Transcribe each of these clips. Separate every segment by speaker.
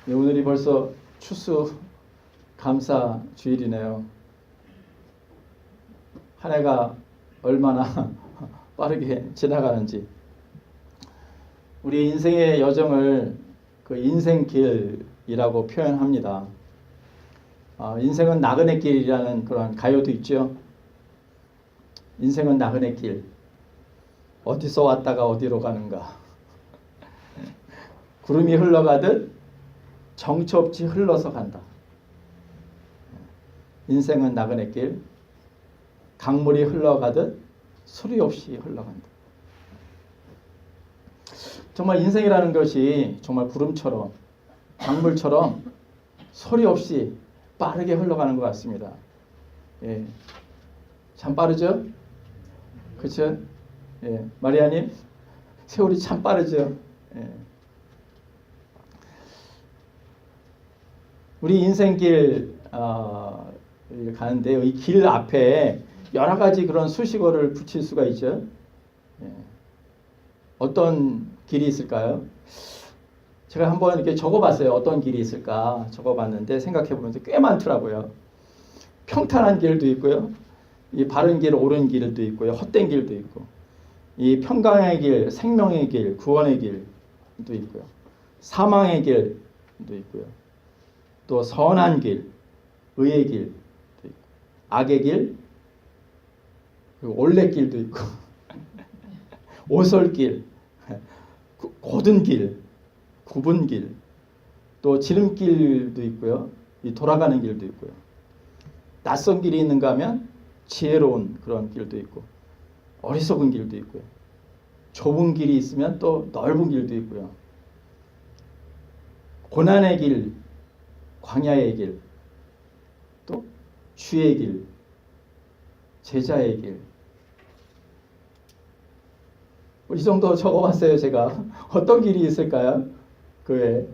Speaker 1: 네, 오늘이 벌써 추수 감사 주일이네요. 한 해가 얼마나 빠르게 지나가는지. 우리 인생의 여정을 그 인생길이라고 표현합니다. 인생은 나그네 길이라는 그런 가요도 있죠. 인생은 나그네 길. 어디서 왔다가 어디로 가는가. 구름이 흘러가듯 정처 없이 흘러서 간다. 인생은 나그네 길. 강물이 흘러가듯 소리 없이 흘러간다. 정말 인생이라는 것이 정말 구름처럼 강물처럼 소리 없이 빠르게 흘러가는 것 같습니다. 예, 참 빠르죠? 그렇죠? 예, 마리아님 세월이 참 빠르죠? 예. 우리 인생길 가는데 이 길 앞에 여러 가지 그런 수식어를 붙일 수가 있죠. 예. 어떤 길이 있을까요? 제가 한번 이렇게 적어봤어요. 어떤 길이 있을까 적어봤는데 생각해보면서 꽤 많더라고요. 평탄한 길도 있고요. 이 바른 길, 옳은 길도 있고요. 헛된 길도 있고, 이 평강의 길, 생명의 길, 구원의 길도 있고요. 사망의 길도 있고요. 또 선한 길, 의의 길도 있고, 악의 길, 그리고 올레길도 있고, 오솔길, 고든 길, 굽은 길, 또 지름길도 있고요. 이 돌아가는 길도 있고요. 낯선 길이 있는가 하면 지혜로운 그런 길도 있고, 어리석은 길도 있고요. 좁은 길이 있으면 또 넓은 길도 있고요. 고난의 길, 광야의 길, 또 주의 길, 제자의 길. 이 정도 적어봤어요, 제가. 어떤 길이 있을까요? 그 외에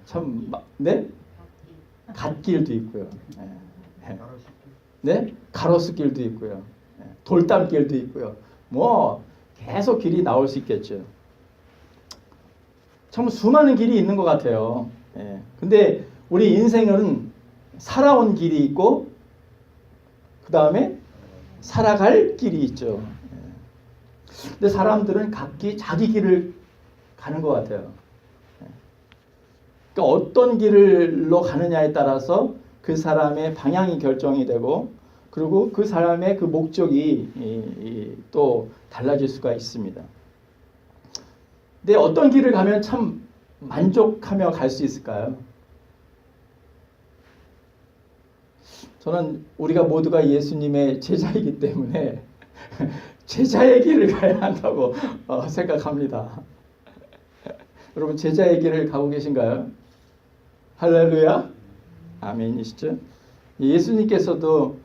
Speaker 1: 참, 네? 갓길도 있고요. 네? 가로수길도 있고요. 돌담길도 있고요. 뭐 계속 길이 나올 수 있겠죠. 참 수많은 길이 있는 것 같아요. 근데 우리 인생은 살아온 길이 있고, 그 다음에 살아갈 길이 있죠. 근데 사람들은 각기 자기 길을 가는 것 같아요. 그러니까 어떤 길로 가느냐에 따라서 그 사람의 방향이 결정이 되고, 그리고 그 사람의 그 목적이 또 달라질 수가 있습니다. 근데 어떤 길을 가면 참 만족하며 갈 수 있을까요? 저는 우리가 모두가 예수님의 제자이기 때문에 제자의 길을 가야 한다고 생각합니다. 여러분 제자의 길을 가고 계신가요? 할렐루야. 아멘이시죠? 예수님께서도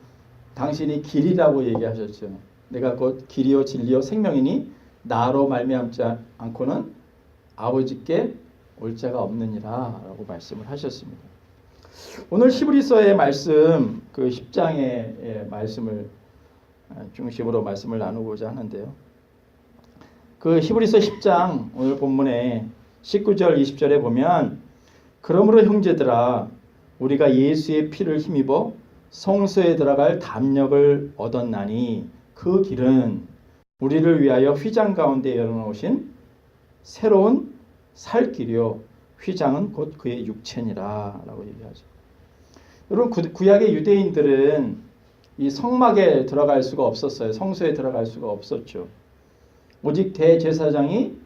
Speaker 1: 당신이 길이라고 얘기하셨죠. 내가 곧 길이요 진리요 생명이니 나로 말미암지 않고는 아버지께 올 자가 없느니라 라고 말씀을 하셨습니다. 오늘 히브리서의 말씀, 그 10장의 말씀을 중심으로 말씀을 나누고자 하는데요. 그 히브리서 10장 오늘 본문에 19절 20절에 보면, 그러므로 형제들아 우리가 예수의 피를 힘입어 성소에 들어갈 담력을 얻었나니 그 길은 우리를 위하여 휘장 가운데 열어놓으신 새로운 살 길이요 휘장은 곧 그의 육체니라 라고 얘기하죠. 여러분 구약의 유대인들은 이 성막에 들어갈 수가 없었어요. 성소에 들어갈 수가 없었죠. 오직 대제사장이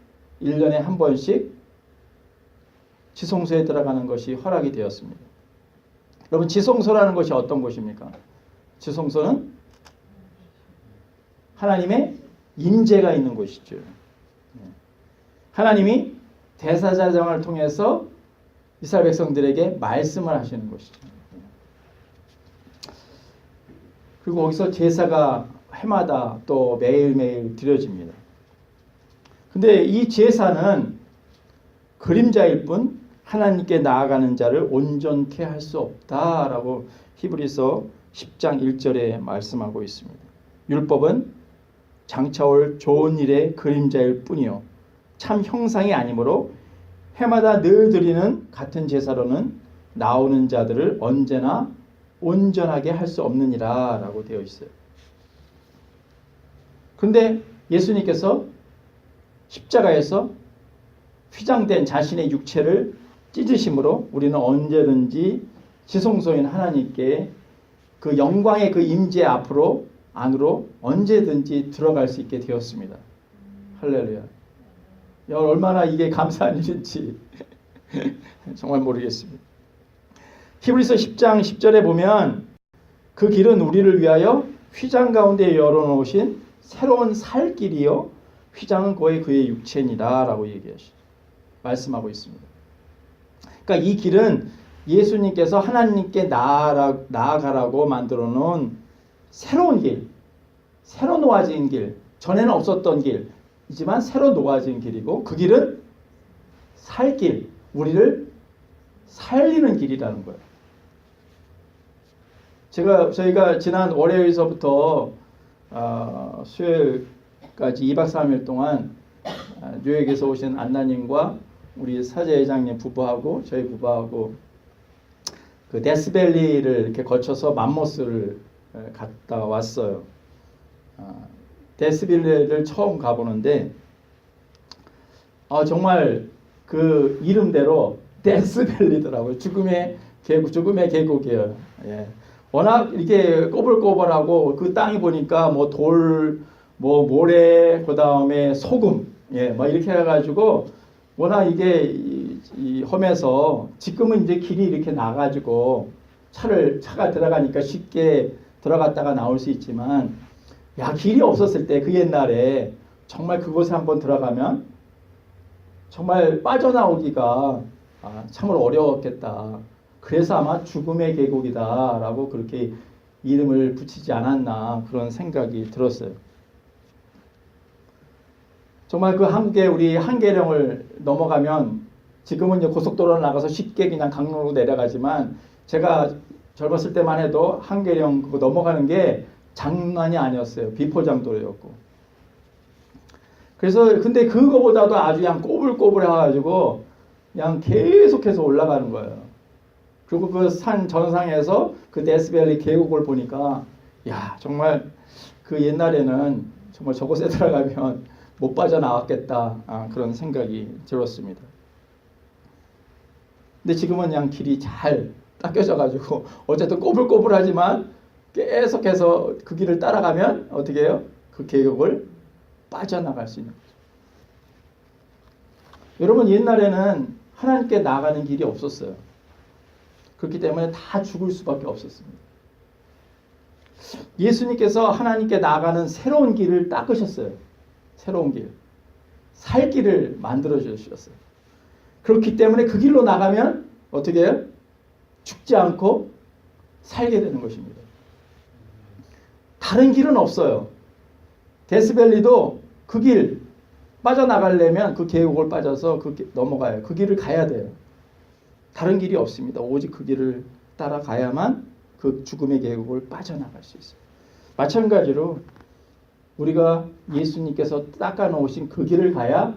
Speaker 1: 1년에 한 번씩 지성소에 들어가는 것이 허락이 되었습니다. 여러분 지성소라는 것이 어떤 곳입니까? 지성소는 하나님의 임재가 있는 곳이죠. 하나님이 대제사장을 통해서 이스라엘 백성들에게 말씀을 하시는 곳이죠. 그리고 거기서 제사가 해마다 또 매일매일 드려집니다. 근데 이 제사는 그림자일 뿐 하나님께 나아가는 자를 온전케 할 수 없다라고 히브리서 10장 1절에 말씀하고 있습니다. 율법은 장차올 좋은 일의 그림자일 뿐이요 참 형상이 아니므로 해마다 늘 드리는 같은 제사로는 나오는 자들을 언제나 온전하게 할 수 없느니라 라고 되어 있어요. 그런데 예수님께서 십자가에서 휘장된 자신의 육체를 찢으심으로 우리는 언제든지 지성소인 하나님께 그 영광의 그 임재 앞으로 안으로 언제든지 들어갈 수 있게 되었습니다. 할렐루야. 얼마나 이게 감사한 일인지 정말 모르겠습니다. 히브리서 10장 10절에 보면 그 길은 우리를 위하여 휘장 가운데 열어놓으신 새로운 살 길이요 휘장은 거의 그의 육체니라 라고 말씀하고 있습니다. 그러니까 이 길은 예수님께서 하나님께 나아가라고 만들어 놓은 새로운 길, 새로 놓아진 길, 전에는 없었던 길이지만 새로 놓아진 길이고 그 길은 살 길, 우리를 살리는 길이라는 거예요. 저희가 지난 월요일서부터 수요일까지 2박 3일 동안 뉴욕에서 오신 안나님과 우리 사제회장님 부부하고 저희 부부하고 그 데스밸리를 이렇게 거쳐서 맘모스를 갔다 왔어요. 데스밸리를 처음 가보는데 정말 그 이름대로 데스밸리더라고요. 죽음의 계곡이에요. 예. 워낙 이렇게 꼬불꼬불하고 그 땅이 보니까 뭐 돌, 뭐 모래, 그 다음에 소금, 막 이렇게 해가지고 워낙 이게 이 험해서 지금은 이제 길이 이렇게 나가지고 차가 들어가니까 쉽게 들어갔다가 나올 수 있지만 길이 없었을 때 그 옛날에 정말 그곳에 한번 들어가면 정말 빠져나오기가 참으로 어려웠겠다. 그래서 아마 죽음의 계곡이다라고 그렇게 이름을 붙이지 않았나 그런 생각이 들었어요. 정말 그 한국에 우리 한계령을 넘어가면 지금은 이제 고속도로를 나가서 쉽게 그냥 강릉으로 내려가지만 제가 젊었을 때만 해도 한계령 그거 넘어가는 게 장난이 아니었어요. 비포장도로였고. 그래서 근데 그거보다도 아주 그냥 꼬불꼬불 해가지고 그냥 계속해서 올라가는 거예요. 그리고 그 산 전상에서 그 데스밸리 계곡을 보니까 정말 그 옛날에는 정말 저곳에 들어가면 못 빠져나왔겠다 그런 생각이 들었습니다. 근데 지금은 그냥 길이 잘 닦여져 가지고 어쨌든 꼬불꼬불하지만 계속해서 그 길을 따라가면 어떻게 해요? 그 계곡을 빠져나갈 수 있는 거죠. 여러분 옛날에는 하나님께 나가는 길이 없었어요. 그렇기 때문에 다 죽을 수밖에 없었습니다. 예수님께서 하나님께 나가는 새로운 길을 닦으셨어요. 새로운 길. 살 길을 만들어 주셨어요. 그렇기 때문에 그 길로 나가면 어떻게 해요? 죽지 않고 살게 되는 것입니다. 다른 길은 없어요. 데스밸리도 그 길 빠져나가려면 그 계곡을 빠져서 넘어가요. 그 길을 가야 돼요. 다른 길이 없습니다. 오직 그 길을 따라가야만 그 죽음의 계곡을 빠져나갈 수 있어요. 마찬가지로 우리가 예수님께서 닦아놓으신 그 길을 가야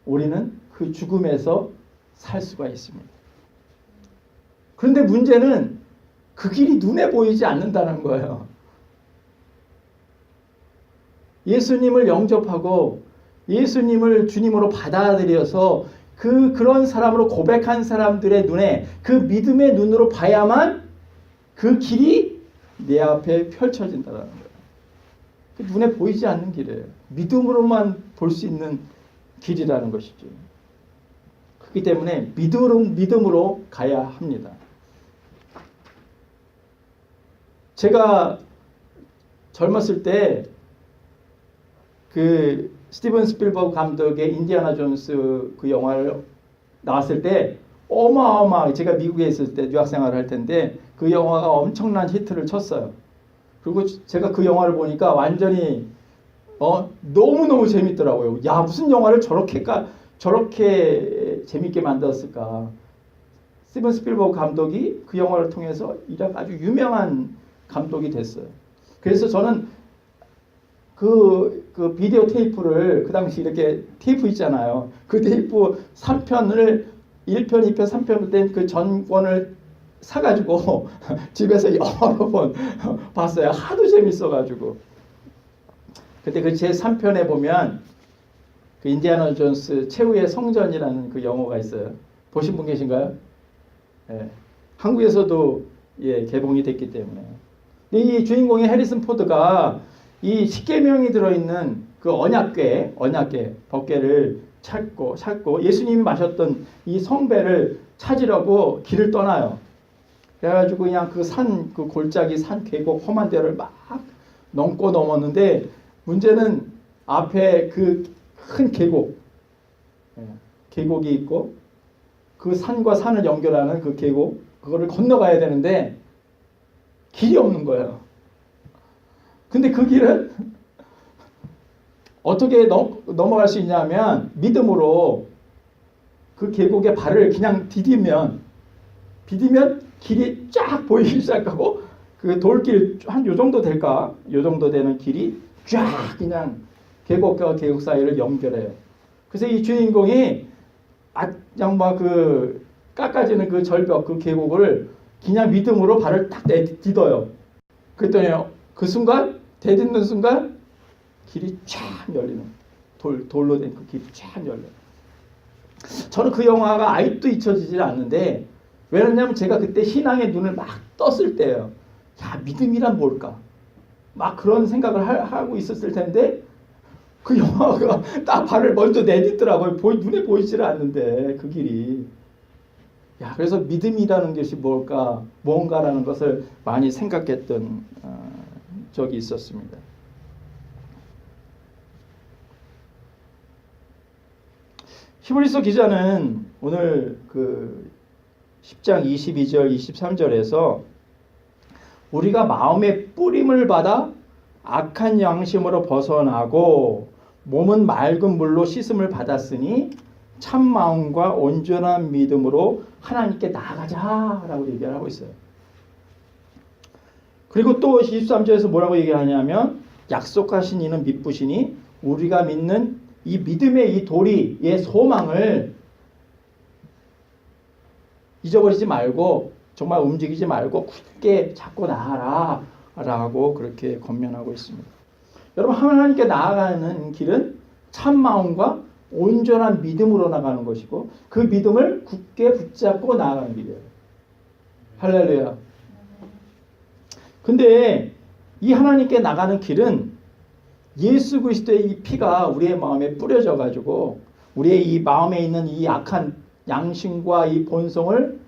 Speaker 1: 우리는 그 죽음에서 살 수가 있습니다. 그런데 문제는 그 길이 눈에 보이지 않는다는 거예요. 예수님을 영접하고 예수님을 주님으로 받아들여서 그런 사람으로 고백한 사람들의 눈에 그 믿음의 눈으로 봐야만 그 길이 내 앞에 펼쳐진다는 거예요. 눈에 보이지 않는 길이에요. 믿음으로만 볼 수 있는 길이라는 것이죠. 그렇기 때문에 믿음으로 가야 합니다. 제가 젊었을 때 그 스티븐 스필버그 감독의 인디아나 존스 그 영화를 나왔을 때 어마어마하게 제가 미국에 있을 때 유학 생활을 할 텐데 그 영화가 엄청난 히트를 쳤어요. 그리고 제가 그 영화를 보니까 완전히 너무너무 재밌더라고요. 무슨 영화를 저렇게 재밌게 만들었을까. 스티븐 스필버그 감독이 그 영화를 통해서 아주 유명한 감독이 됐어요. 그래서 저는 그 그 비디오 테이프를 그 당시 이렇게 테이프 있잖아요. 그 테이프 3편을 1편, 2편, 3편을 된 그 전권을 사가지고 집에서 여러 번 봤어요. 하도 재밌어가지고. 그때 그 제 3편에 보면 그 인디아나 존스 최후의 성전이라는 그 영화가 있어요. 보신 분 계신가요? 예. 한국에서도 예, 개봉이 됐기 때문에. 근데 이 주인공의 해리슨 포드가 이 십계명이 들어있는 그 언약궤 법궤를 찾고 예수님이 마셨던 이 성배를 찾으려고 길을 떠나요. 그래가지고 그냥 그 산, 그 골짜기 산 계곡 험한 데를 막 넘고 넘었는데 문제는 앞에 그 큰 계곡이 있고 그 산과 산을 연결하는 그 계곡 그거를 건너가야 되는데 길이 없는 거예요. 근데 그 길은 어떻게 넘어갈 수 있냐면 믿음으로 그 계곡에 발을 그냥 디디면 길이 쫙 보이기 시작하고 그 돌길 한 요 정도 될까? 요 정도 되는 길이 쫙 그냥 계곡과 계곡 사이를 연결해요. 그래서 이 주인공이 그냥 막 그 깎아지는 그 절벽 그 계곡을 그냥 믿음으로 발을 딱 디뎌요. 그랬더니 그 순간 대딛는 순간 길이 쫙 열리는 돌로 된 그 길이 쫙 열려요. 저는 그 영화가 아직도 잊혀지질 않는데 왜냐면 제가 그때 신앙의 눈을 막 떴을 때예요. 야 믿음이란 뭘까? 막 그런 생각을 하고 있었을 텐데 그 영화가 딱 발을 먼저 내딛더라고요. 눈에 보이지를 않는데 그 길이. 야 그래서 믿음이라는 것이 뭔가라는 것을 많이 생각했던 적이 있었습니다. 히브리서 기자는 오늘 그 10장 22절 23절에서 우리가 마음의 뿌림을 받아 악한 양심으로 벗어나고 몸은 맑은 물로 씻음을 받았으니 참 마음과 온전한 믿음으로 하나님께 나아가자라고 얘기를 하고 있어요. 그리고 또 23절에서 뭐라고 얘기하냐면 약속하신 이는 미쁘시니 우리가 믿는 이 믿음의 이 도리의 소망을 잊어버리지 말고 정말 움직이지 말고 굳게 잡고 나아라 라고 그렇게 권면하고 있습니다. 여러분 하나님께 나아가는 길은 참 마음과 온전한 믿음으로 나가는 것이고 그 믿음을 굳게 붙잡고 나아가는 길이에요. 할렐루야. 근데 이 하나님께 나가는 길은 예수 그리스도의 이 피가 우리의 마음에 뿌려져 가지고 우리의 이 마음에 있는 이 악한 양심과 이 본성을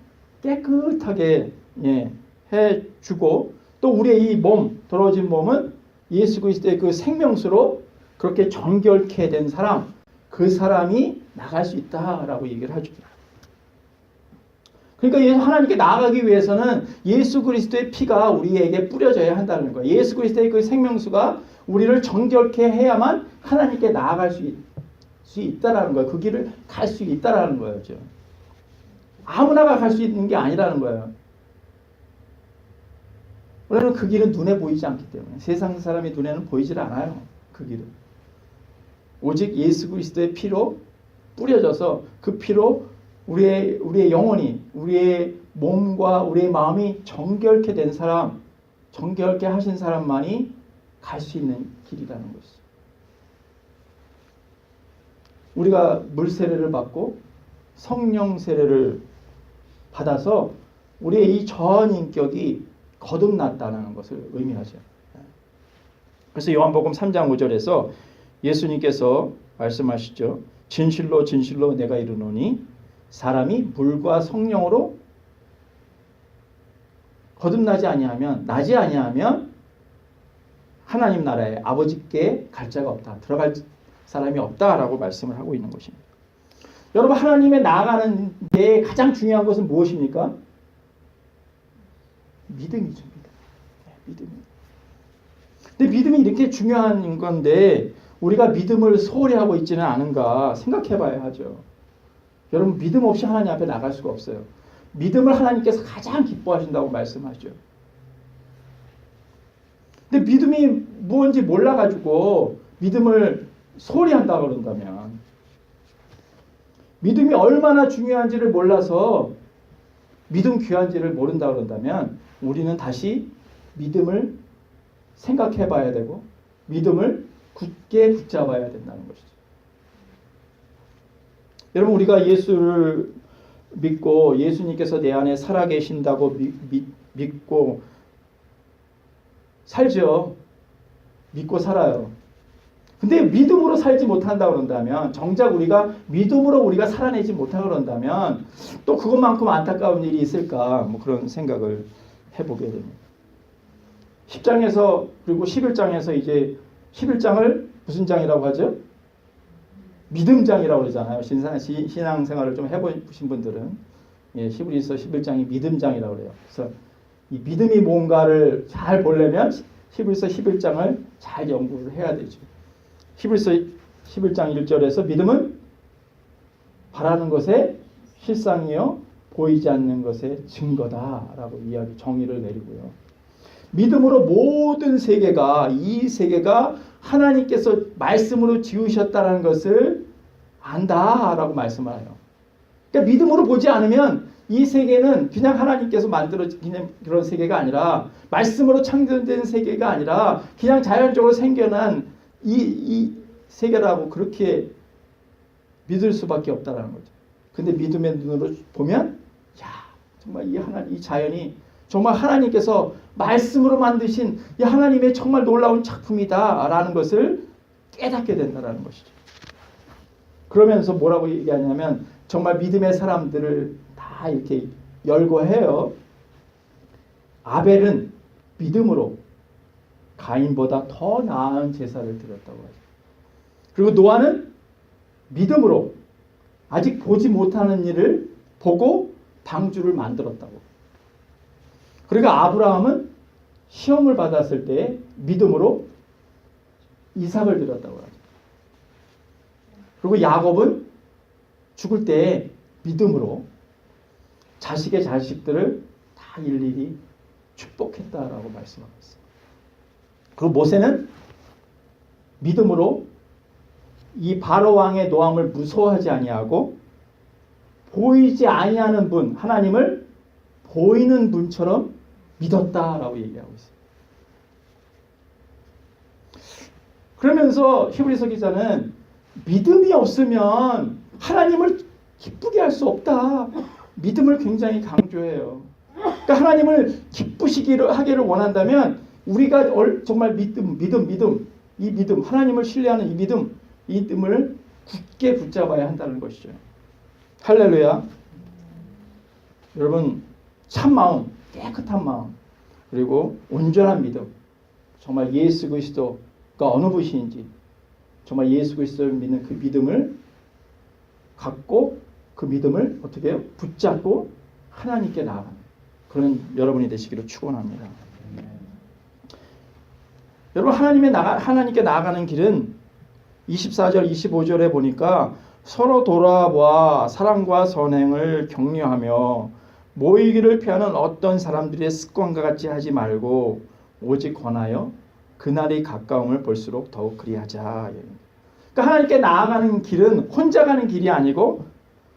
Speaker 1: 깨끗하게 해주고 또 우리의 이 더러워진 몸은 예수 그리스도의 그 생명수로 그렇게 정결케 된 사람, 그 사람이 나갈 수 있다라고 얘기를 하죠. 그러니까 하나님께 나아가기 위해서는 예수 그리스도의 피가 우리에게 뿌려져야 한다는 거예요. 예수 그리스도의 그 생명수가 우리를 정결케 해야만 하나님께 나아갈 수 있다라는 거예요. 그 길을 갈 수 있다라는 거예요. 아무나가 갈 수 있는 게 아니라는 거예요. 왜냐하면 그 길은 눈에 보이지 않기 때문에 세상 사람의 눈에는 보이질 않아요. 그 길은 오직 예수 그리스도의 피로 뿌려져서 그 피로 우리의 영혼이 우리의 몸과 우리의 마음이 정결케 된 사람, 정결케 하신 사람만이 갈 수 있는 길이라는 것이죠. 우리가 물 세례를 받고 성령 세례를 받아서 우리의 이 전 인격이 거듭났다는 것을 의미하죠. 그래서 요한복음 3장 5절에서 예수님께서 말씀하시죠. 진실로 진실로 내가 이르노니 사람이 물과 성령으로 거듭나지 아니하면 나지 아니하면 하나님 나라에 아버지께 갈 자가 없다. 들어갈 사람이 없다라고 말씀을 하고 있는 것입니다. 여러분 하나님에 나아가는 데 가장 중요한 것은 무엇입니까? 믿음이죠. 믿음. 근데 믿음이 이렇게 중요한 건데 우리가 믿음을 소홀히 하고 있지는 않은가 생각해 봐야 하죠. 여러분 믿음 없이 하나님 앞에 나갈 수가 없어요. 믿음을 하나님께서 가장 기뻐하신다고 말씀하죠. 근데 믿음이 무엇인지 몰라가지고 믿음을 소홀히 한다 그런다면, 믿음이 얼마나 중요한지를 몰라서 믿음 귀한지를 모른다 그런다면 우리는 다시 믿음을 생각해 봐야 되고 믿음을 굳게 붙잡아야 된다는 것이죠. 여러분, 우리가 예수를 믿고 예수님께서 내 안에 살아계신다고 믿고 살죠. 믿고 살아요. 근데 믿음으로 살지 못한다 그런다면, 정작 우리가 믿음으로 우리가 살아내지 못하고 그런다면 또 그것만큼 안타까운 일이 있을까, 뭐 그런 생각을 해보게 됩니다. 10장에서 그리고 11장에서 이제 11장을 무슨 장이라고 하죠? 믿음장이라고 그러잖아요. 신앙생활을 좀 해보신 분들은, 예, 히브리서 11장이 믿음장이라고 그래요. 그래서 이 믿음이 뭔가를 잘 보려면 히브리서 11장을 잘 연구를 해야 되죠. 히브리서 11장 1절에서 믿음은 바라는 것의 실상이요 보이지 않는 것의 증거다라고 이야기 정의를 내리고요. 믿음으로 모든 세계가, 이 세계가 하나님께서 말씀으로 지으셨다는 것을 안다라고 말씀을 해요. 그러니까 믿음으로 보지 않으면 이 세계는 그냥 하나님께서 만들어진 그런 세계가 아니라, 말씀으로 창조된 세계가 아니라 그냥 자연적으로 생겨난 이 세계라고 그렇게 믿을 수밖에 없다는 거죠. 근데 믿음의 눈으로 보면, 야, 정말 이 자연이 정말 하나님께서 말씀으로 만드신 이 하나님의 정말 놀라운 작품이다라는 것을 깨닫게 된다는 것이죠. 그러면서 뭐라고 얘기하냐면, 정말 믿음의 사람들을 다 이렇게 열거해요. 아벨은 믿음으로 가인보다 더 나은 제사를 드렸다고 하죠. 그리고 노아는 믿음으로 아직 보지 못하는 일을 보고 방주를 만들었다고. 그리고 아브라함은 시험을 받았을 때 믿음으로 이삭을 드렸다고 하죠. 그리고 야곱은 죽을 때 믿음으로 자식의 자식들을 다 일일이 축복했다라고 말씀하고 있어요. 그리고 모세는 믿음으로 이 바로 왕의 노함을 무서워하지 아니하고 보이지 아니하는 분, 하나님을 보이는 분처럼 믿었다라고 얘기하고 있어요. 그러면서 히브리서 기자는 믿음이 없으면 하나님을 기쁘게 할 수 없다. 믿음을 굉장히 강조해요. 그러니까 하나님을 하기를 원한다면 우리가 정말 이 믿음, 하나님을 신뢰하는 이 믿음을 굳게 붙잡아야 한다는 것이죠. 할렐루야. 여러분, 참 마음, 깨끗한 마음, 그리고 온전한 믿음, 정말 예수 그리스도가 어느 분이신지, 정말 예수 그리스도를 믿는 그 믿음을 갖고 그 믿음을 어떻게 해요? 붙잡고 하나님께 나아가는 그런 여러분이 되시기를 축원합니다. 여러분, 하나님께 나아가는 길은 24절, 25절에 보니까 서로 돌아보아 사랑과 선행을 격려하며 모이기를 피하는 어떤 사람들의 습관과 같이 하지 말고 오직 권하여 그날이 가까움을 볼수록 더욱 그리하자. 그러니까 하나님께 나아가는 길은 혼자 가는 길이 아니고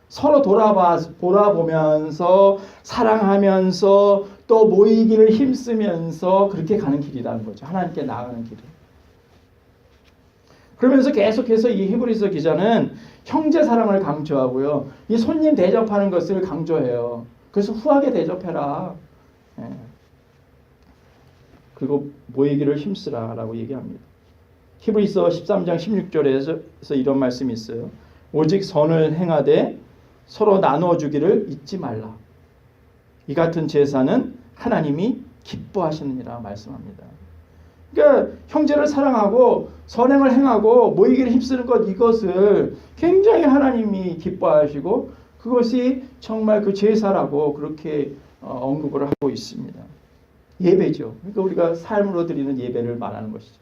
Speaker 1: 서로 돌아보면서 사랑하면서 또 모이기를 힘쓰면서 그렇게 가는 길이라는 거죠. 하나님께 나아가는 길은. 그러면서 계속해서 이 히브리서 기자는 형제 사랑을 강조하고요. 이 손님 대접하는 것을 강조해요. 그래서 후하게 대접해라. 예. 그리고 모이기를 힘쓰라라고 얘기합니다. 히브리서 13장 16절에서 이런 말씀이 있어요. 오직 선을 행하되 서로 나누어주기를 잊지 말라. 이 같은 제사는 하나님이 기뻐하시느니라 말씀합니다. 그러니까 형제를 사랑하고 선행을 행하고 모이기를 힘쓰는 이것을 굉장히 하나님이 기뻐하시고 그것이 정말 그 제사라고 그렇게 언급을 하고 있습니다. 예배죠. 그러니까 우리가 삶으로 드리는 예배를 말하는 것이죠.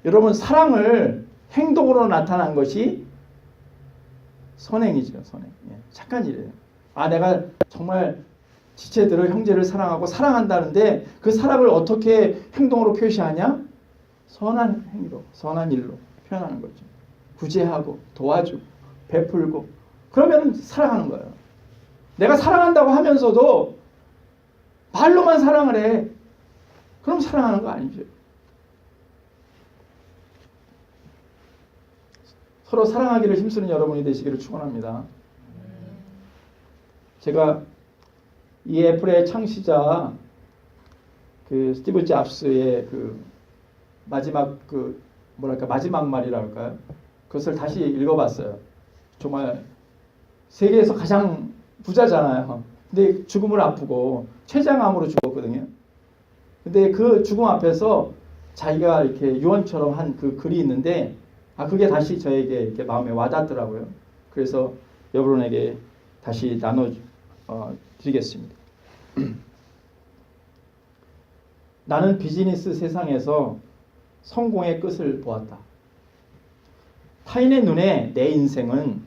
Speaker 1: 여러분, 사랑을 행동으로 나타난 것이 선행이죠. 선행. 예, 착한 일이에요. 내가 정말 지체들을, 형제를 사랑하고 사랑한다는데 그 사랑을 어떻게 행동으로 표시하냐? 선한 행위로, 선한 일로 표현하는 거죠. 구제하고 도와주고 베풀고 그러면 사랑하는 거예요. 내가 사랑한다고 하면서도 말로만 사랑을 해. 그럼 사랑하는 거 아니죠. 서로 사랑하기를 힘쓰는 여러분이 되시기를 축원합니다. 제가 이 애플의 창시자 그 스티브 잡스의 그 마지막 마지막 말이라 할까요? 그것을 다시 읽어봤어요. 정말 세계에서 가장 부자잖아요. 근데 죽음을 앞두고 췌장암으로 죽었거든요. 근데 그 죽음 앞에서 자기가 이렇게 유언처럼 한 그 글이 있는데 그게 다시 저에게 이렇게 마음에 와닿더라고요. 그래서 여러분에게 다시 드리겠습니다. 나는 비즈니스 세상에서 성공의 끝을 보았다. 타인의 눈에 내 인생은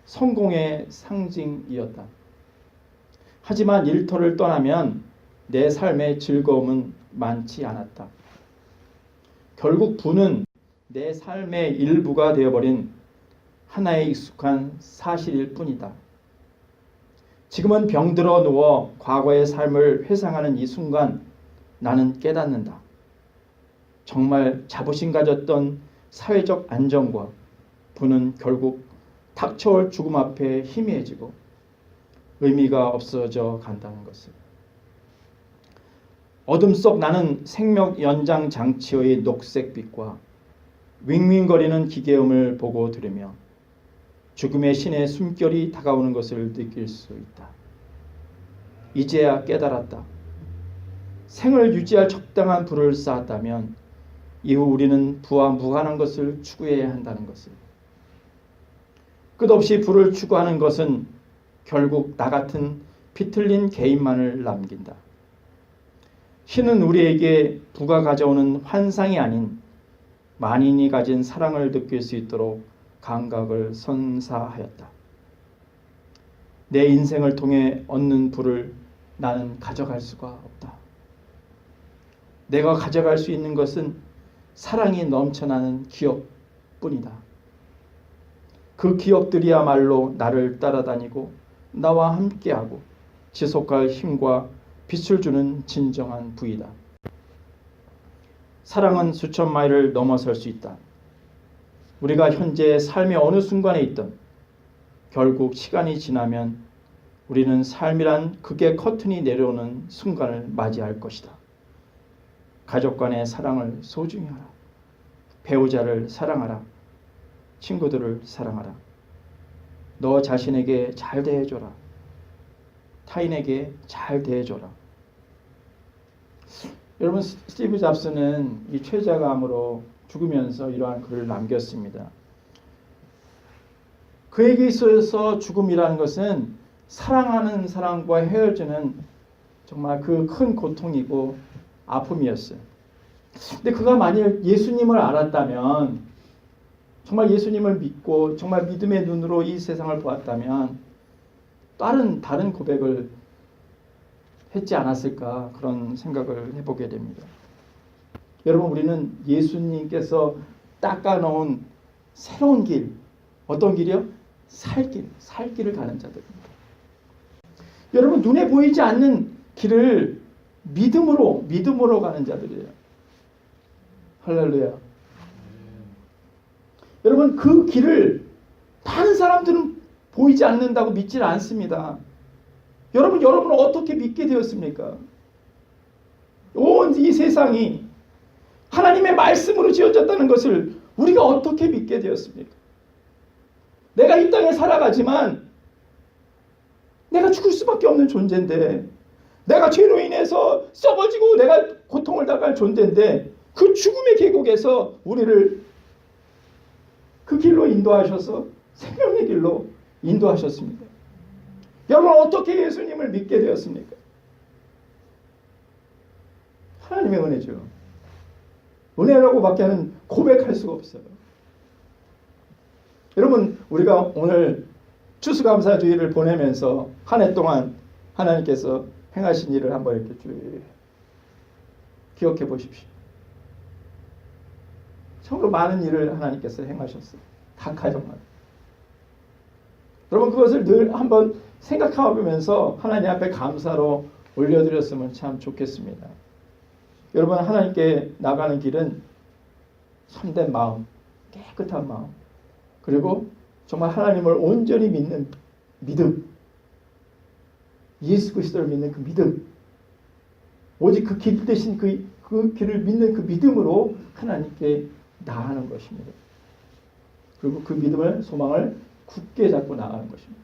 Speaker 1: 성공의 상징이었다. 하지만 일터를 떠나면 내 삶의 즐거움은 많지 않았다. 결국 부는 내 삶의 일부가 되어버린 하나의 익숙한 사실일 뿐이다. 지금은 병들어 누워 과거의 삶을 회상하는 이 순간 나는 깨닫는다. 정말 자부심 가졌던 사회적 안정과 부는 결국 닥쳐올 죽음 앞에 희미해지고 의미가 없어져 간다는 것을. 어둠 속 나는 생명 연장 장치의 녹색빛과 윙윙거리는 기계음을 보고 들으며 죽음의 신의 숨결이 다가오는 것을 느낄 수 있다. 이제야 깨달았다. 생을 유지할 적당한 불을 쌓았다면 이후 우리는 부와 무관한 것을 추구해야 한다는 것을. 끝없이 부를 추구하는 것은 결국 나 같은 비틀린 개인만을 남긴다. 신은 우리에게 부가 가져오는 환상이 아닌 만인이 가진 사랑을 느낄 수 있도록 감각을 선사하였다. 내 인생을 통해 얻는 부를 나는 가져갈 수가 없다. 내가 가져갈 수 있는 것은 사랑이 넘쳐나는 기억뿐이다. 그 기억들이야말로 나를 따라다니고 나와 함께하고 지속할 힘과 빛을 주는 진정한 부이다. 사랑은 수천 마일을 넘어설 수 있다. 우리가 현재 삶의 어느 순간에 있든 결국 시간이 지나면 우리는 삶이란 극의 커튼이 내려오는 순간을 맞이할 것이다. 가족 간의 사랑을 소중히 하라. 배우자를 사랑하라. 친구들을 사랑하라. 너 자신에게 잘 대해줘라. 타인에게 잘 대해줘라. 여러분, 스티브 잡스는 이 췌장암으로 죽으면서 이러한 글을 남겼습니다. 그에게 있어서 죽음이라는 것은 사랑하는 사람과 헤어지는 정말 그 큰 고통이고 아픔이었어요. 근데 그가 만일 예수님을 알았다면, 정말 예수님을 믿고 정말 믿음의 눈으로 이 세상을 보았다면 다른 고백을 했지 않았을까, 그런 생각을 해보게 됩니다. 여러분, 우리는 예수님께서 닦아놓은 새로운 길, 어떤 길이요? 살 길을 가는 자들입니다. 여러분, 눈에 보이지 않는 길을 믿음으로 가는 자들이에요. 할렐루야. 여러분, 그 길을 많은 사람들은 보이지 않는다고 믿질 않습니다. 여러분은 어떻게 믿게 되었습니까? 온 이 세상이 하나님의 말씀으로 지어졌다는 것을 우리가 어떻게 믿게 되었습니까? 내가 이 땅에 살아가지만 내가 죽을 수밖에 없는 존재인데, 내가 죄로 인해서 썩어지고 내가 고통을 당할 존재인데, 그 죽음의 계곡에서 우리를 그 길로 인도하셔서 생명의 길로 인도하셨습니다. 여러분, 어떻게 예수님을 믿게 되었습니까? 하나님의 은혜죠. 은혜라고밖에는 고백할 수가 없어요. 여러분, 우리가 오늘 추수감사주의를 보내면서 한 해 동안 하나님께서 행하신 일을 한번 이렇게 쭉 기억해 보십시오. 정말로 많은 일을 하나님께서 행하셨어요. 각 가정마다. 여러분 그것을 늘 한번 생각해보면서 하나님 앞에 감사로 올려드렸으면 참 좋겠습니다. 여러분 하나님께 나가는 길은 참된 마음, 깨끗한 마음, 그리고 정말 하나님을 온전히 믿는 믿음, 예수 그리스도를 믿는 그 믿음, 오직 그 길 대신 그 길을 믿는 그 믿음으로 하나님께 나아가는 것입니다. 그리고 그 믿음을, 소망을 굳게 잡고 나가는 것입니다.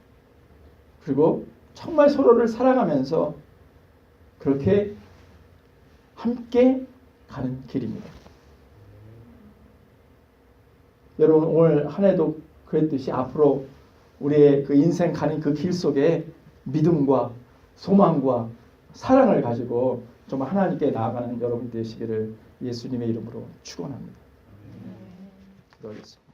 Speaker 1: 그리고 정말 서로를 사랑하면서 그렇게 함께 가는 길입니다. 여러분 오늘 한 해도 그랬듯이 앞으로 우리의 그 인생 가는 그 길 속에 믿음과 소망과 사랑을 가지고 정말 하나님께 나아가는 여러분 되시기를 예수님의 이름으로 축원합니다. 기도하겠습니다.